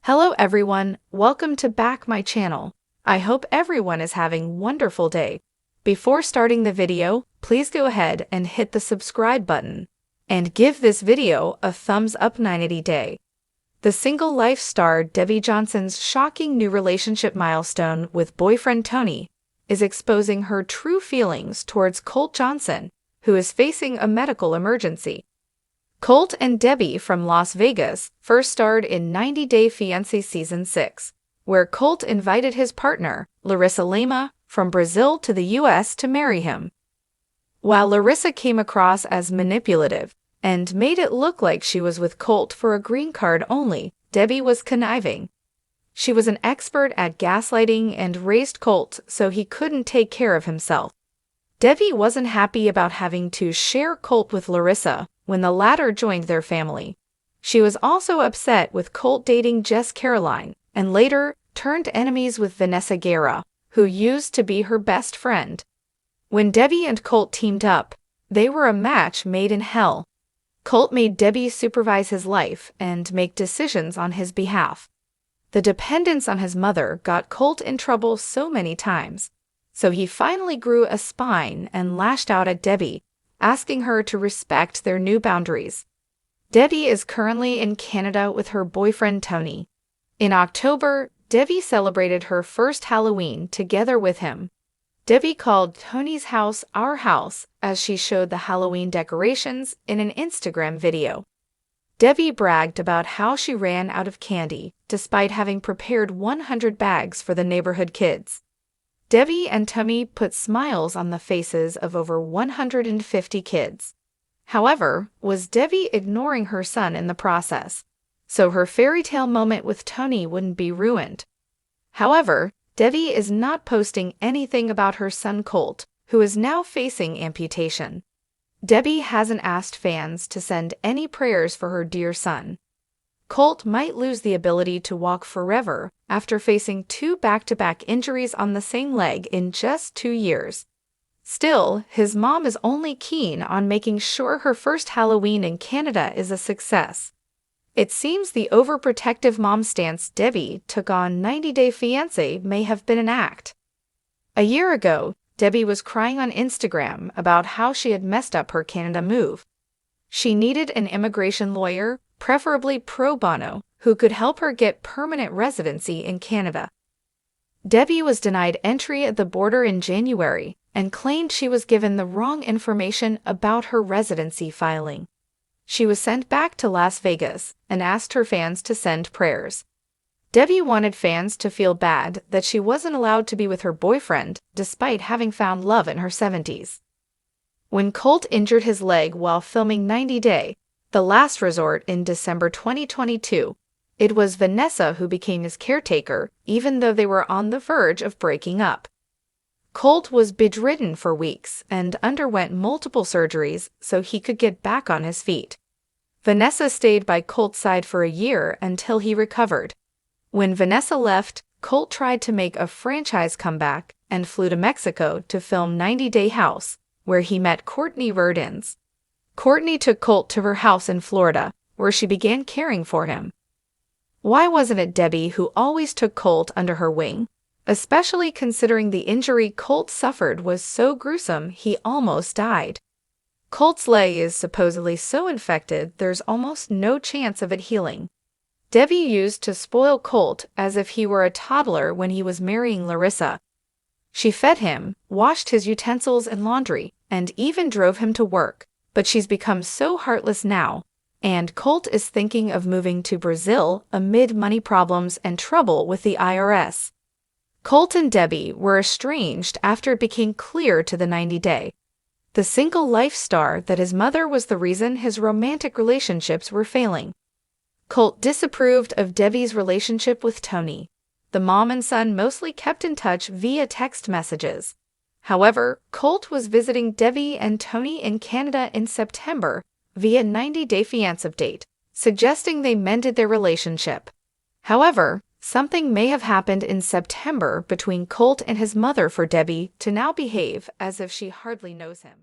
Hello everyone, welcome to back my channel. I hope everyone is having wonderful day. Before starting the video, please go ahead and hit the subscribe button. And give this video a thumbs up 90 day. The single life star Debbie Johnson's shocking new relationship milestone with boyfriend Tony is exposing her true feelings towards Colt Johnson, who is facing a medical emergency. Colt and Debbie from Las Vegas first starred in 90 Day Fiancé Season 6, where Colt invited his partner, Larissa Lima, from Brazil to the US to marry him. While Larissa came across as manipulative and made it look like she was with Colt for a green card only, Debbie was conniving. She was an expert at gaslighting and raised Colt so he couldn't take care of himself. Debbie wasn't happy about having to share Colt with Larissa when the latter joined their family. She was also upset with Colt dating Jess Caroline and later turned enemies with Vanessa Guerra, who used to be her best friend. When Debbie and Colt teamed up, they were a match made in hell. Colt made Debbie supervise his life and make decisions on his behalf. The dependence on his mother got Colt in trouble so many times, so he finally grew a spine and lashed out at Debbie, asking her to respect their new boundaries. Debbie is currently in Canada with her boyfriend Tony. In October, Debbie celebrated her first Halloween together with him. Debbie called Tony's house our house as she showed the Halloween decorations in an Instagram video. Debbie bragged about how she ran out of candy despite having prepared 100 bags for the neighborhood kids. Debbie and Tony put smiles on the faces of over 150 kids. However, was Debbie ignoring her son in the process, so her fairy tale moment with Tony wouldn't be ruined. However, Debbie is not posting anything about her son Colt, who is now facing amputation. Debbie hasn't asked fans to send any prayers for her dear son. Colt might lose the ability to walk forever after facing 2 back-to-back injuries on the same leg in just 2 years. Still, his mom is only keen on making sure her first Halloween in Canada is a success. It seems the overprotective mom stance Debbie took on 90 Day Fiancé may have been an act. A year ago, Debbie was crying on Instagram about how she had messed up her Canada move. She needed an immigration lawyer, preferably pro bono, who could help her get permanent residency in Canada. Debbie was denied entry at the border in January and claimed she was given the wrong information about her residency filing. She was sent back to Las Vegas and asked her fans to send prayers. Debbie wanted fans to feel bad that she wasn't allowed to be with her boyfriend despite having found love in her 70s. When Colt injured his leg while filming 90 Day, the last resort in December 2022, it was Vanessa who became his caretaker, even though they were on the verge of breaking up. Colt was bedridden for weeks and underwent multiple surgeries so he could get back on his feet. Vanessa stayed by Colt's side for a year until he recovered. When Vanessa left, Colt tried to make a franchise comeback and flew to Mexico to film 90 Day House, where he met Courtney Rurdins. Courtney took Colt to her house in Florida, where she began caring for him. Why wasn't it Debbie who always took Colt under her wing, especially considering the injury Colt suffered was so gruesome he almost died? Colt's leg is supposedly so infected there's almost no chance of it healing. Debbie used to spoil Colt as if he were a toddler when he was marrying Larissa. She fed him, washed his utensils and laundry, and even drove him to work. But she's become so heartless now, and Colt is thinking of moving to Brazil amid money problems and trouble with the IRS. Colt and Debbie were estranged after it became clear to the 90 Day, the single life star, that his mother was the reason his romantic relationships were failing. Colt disapproved of Debbie's relationship with Tony. The mom and son mostly kept in touch via text messages. However, Colt was visiting Debbie and Tony in Canada in September via 90 Day Fiancé update, suggesting they mended their relationship. However, something may have happened in September between Colt and his mother for Debbie to now behave as if she hardly knows him.